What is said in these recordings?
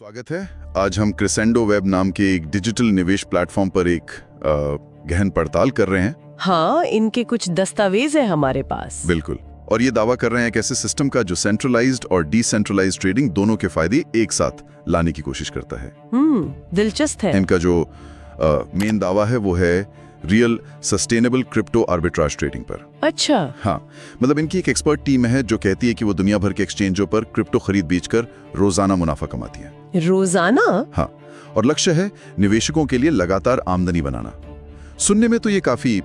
स्वागत है। आज हम क्रिसेंडो वेब नाम के एक डिजिटल निवेश प्लेटफॉर्म पर एक गहन पड़ताल कर रहे हैं। हाँ, इनके कुछ दस्तावेज है हमारे पास। बिल्कुल। और ये दावा कर रहे हैं कि ऐसे सिस्टम का जो सेंट्रलाइज्ड और डिसेंट्रलाइज्ड ट्रेडिंग दोनों के फायदे एक साथ लाने की कोशिश करता है। दिलचस्प है। इनका जो मेन दावा है वो है real sustainable crypto arbitrage trading पर। अच्छा। हाँ, मतलब इनकी एक एक्सपर्ट टीम है जो कहती है कि वो दुनिया भर के एक्सचेंजों पर क्रिप्टो खरीद बेचकर रोजाना मुनाफा कमाती है। रोजाना? हाँ, और लक्ष्य है निवेशकों के लिए लगातार आमदनी बनाना। सुनने में तो ये काफी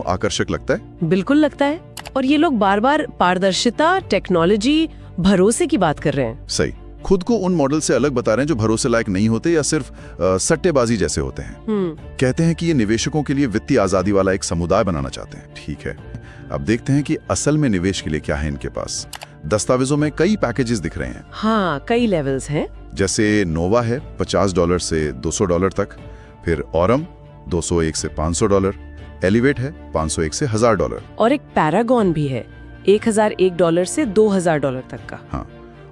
आकर्षक लगता है। बिल्कुल लगता है। और ये लोग बार बार पारदर्शिता, टेक्नोलॉजी, भरोसे की बात कर रहे हैं। सही। खुद को उन मॉडल से अलग बता रहे हैं जो भरोसे लायक नहीं होते या सिर्फ सट्टेबाजी जैसे होते हैं। कहते हैं कि ये निवेशकों के लिए वित्तीय आजादी वाला एक समुदाय बनाना चाहते हैं। ठीक है, अब देखते हैं कि असल में निवेश के लिए क्या है इनके पास। दस्तावेजों में कई पैकेजेस दिख रहे हैं। हाँ, कई लेवल्स हैं। जैसे नोवा है $50 से $200 तक, फिर ऑरम $201 से $500, एलिवेट है $501 से $1000, और एक पैरागॉन भी है $1001 से $2000 तक का। हाँ,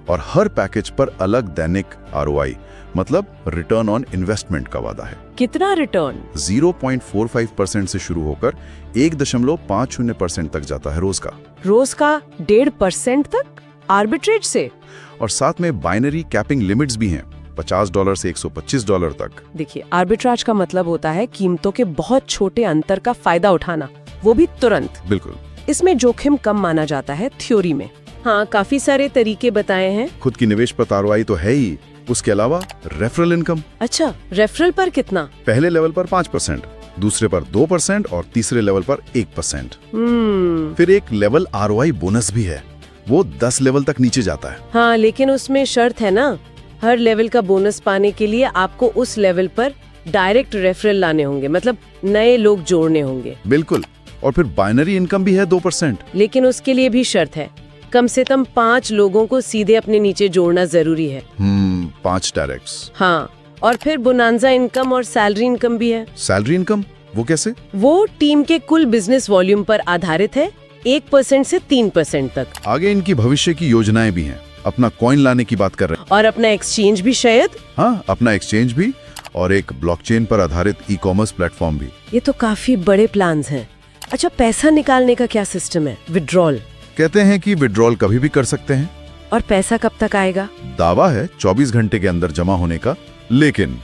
और हर पैकेज पर अलग दैनिक ROI मतलब रिटर्न ऑन इन्वेस्टमेंट का वादा है। कितना रिटर्न? 0.45% से शुरू होकर 1.50% तक जाता है रोज का। रोज का 1.5% तक आर्बिट्रेज से? और साथ में बाइनरी कैपिंग लिमिट्स भी हैं, $50 से $125 तक। देखिए, आर्बिट्राज का मतलब होता है कीमतों के बहुत छोटे अंतर का फायदा उठाना, वो भी तुरंत। बिल्कुल। इसमें जोखिम कम माना जाता है थ्योरी में। हाँ, काफी सारे तरीके बताए हैं। खुद की निवेश पर ROI तो है ही, उसके अलावा रेफरल इनकम। अच्छा, रेफरल पर कितना? पहले लेवल पर 5%, दूसरे पर 2% और तीसरे लेवल पर 1%। फिर एक लेवल ROI बोनस भी है, वो 10 लेवल तक नीचे जाता है। हाँ, लेकिन उसमें शर्त है ना, हर लेवल का बोनस पाने के लिए आपको उस लेवल पर डायरेक्ट रेफरल लाने होंगे, मतलब नए लोग जोड़ने होंगे। बिल्कुल। और फिर बाइनरी इनकम भी है 2%। लेकिन उसके लिए भी शर्त है, कम से कम 5 लोगों को सीधे अपने नीचे जोड़ना जरूरी है। 5 डायरेक्ट्स। हाँ, और फिर बोनांजा इनकम और सैलरी इनकम भी है। सैलरी इनकम वो कैसे? वो टीम के कुल बिजनेस वॉल्यूम पर आधारित है, 1% से 3% तक। आगे इनकी भविष्य की योजनाएं भी हैं। अपना कॉइन लाने की बात कर रहे हैं। और अपना एक्सचेंज भी शायद। हाँ, अपना एक्सचेंज भी, और एक ब्लॉकचेन पर आधारित ई-कॉमर्स प्लेटफॉर्म भी। ये तो काफी बड़े प्लान्स हैं। अच्छा, पैसा निकालने का क्या सिस्टम है? विड्रॉल? कहते हैं कि विड्रॉल कभी भी कर सकते हैं। और पैसा कब तक आएगा? दावा है 24 घंटे के अंदर जमा होने का, लेकिन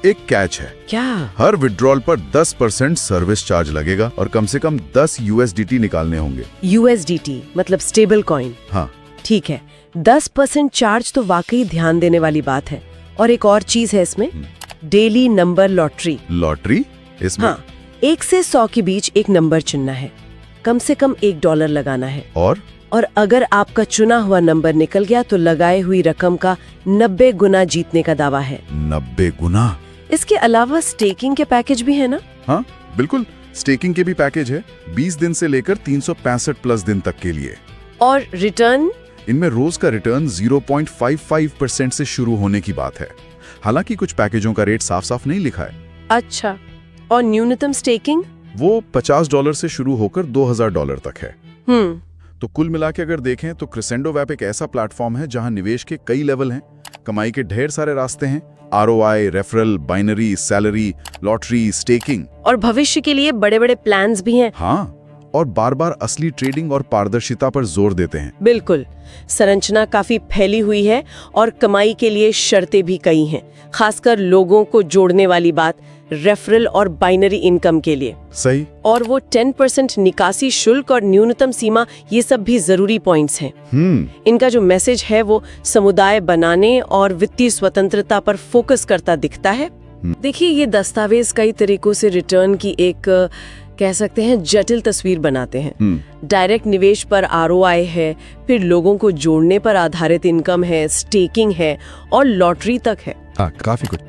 एक कैच है। क्या? हर विड्रॉल पर 10% सर्विस चार्ज लगेगा और कम से कम 10 USDT निकालने होंगे। USDT मतलब स्टेबल कॉइन? हाँ। ठीक है, 10% चार्ज तो वाकई ध्यान देने वाली बात है। और एक और चीज है इसमें, डेली नंबर लॉटरी। लॉटरी? इसमें? हाँ, 1 से 100 के बीच एक नंबर चुनना है, कम से कम $1 लगाना है, और अगर आपका चुना हुआ नंबर निकल गया तो लगाई हुई रकम का 90 गुना जीतने का दावा है। 90 गुना? इसके अलावा स्टेकिंग के पैकेज भी है ना? हाँ बिल्कुल, स्टेकिंग के भी पैकेज है, 20 दिन से लेकर 365 प्लस दिन तक के लिए। और रिटर्न? इनमें रोज का रिटर्न 0.55% से शुरू होने की बात है। हालांकि कुछ पैकेजों का रेट साफ साफ नहीं लिखा है। अच्छा, और न्यूनतम स्टेकिंग? वो $50 से शुरू होकर $2000 तक है। तो कुल मिला के अगर देखें तो क्रिसेंडो वेब एक ऐसा प्लेटफॉर्म है जहां निवेश के कई लेवल हैं, कमाई के ढेर सारे रास्ते हैं, ROI, referral, binary, salary, lottery, staking, और भविष्य के लिए बड़े बड़े प्लान्स भी हैं। हाँ, और बार बार असली ट्रेडिंग और पारदर्शिता पर जोर देते हैं। बिल्कुल, संरचना काफी फैली हुई है और कमाई के लिए शर्तें भी कई हैं, खासकर लोगों को जोड़ने वाली बात, रेफरल और बाइनरी इनकम के लिए। सही। और वो 10% निकासी शुल्क और न्यूनतम सीमा, ये सब भी जरूरी पॉइंट्स हैं। इनका जो मैसेज है वो समुदाय बनाने और वित्तीय स्वतंत्रता पर फोकस करता दिखता है। देखिए, ये दस्तावेज कई तरीकों से रिटर्न की एक कह सकते हैं जटिल तस्वीर बनाते हैं। डायरेक्ट निवेश पर ROI है, फिर लोगों को जोड़ने पर आधारित इनकम है, स्टेकिंग है और लॉटरी तक है। हाँ, काफी कुछ।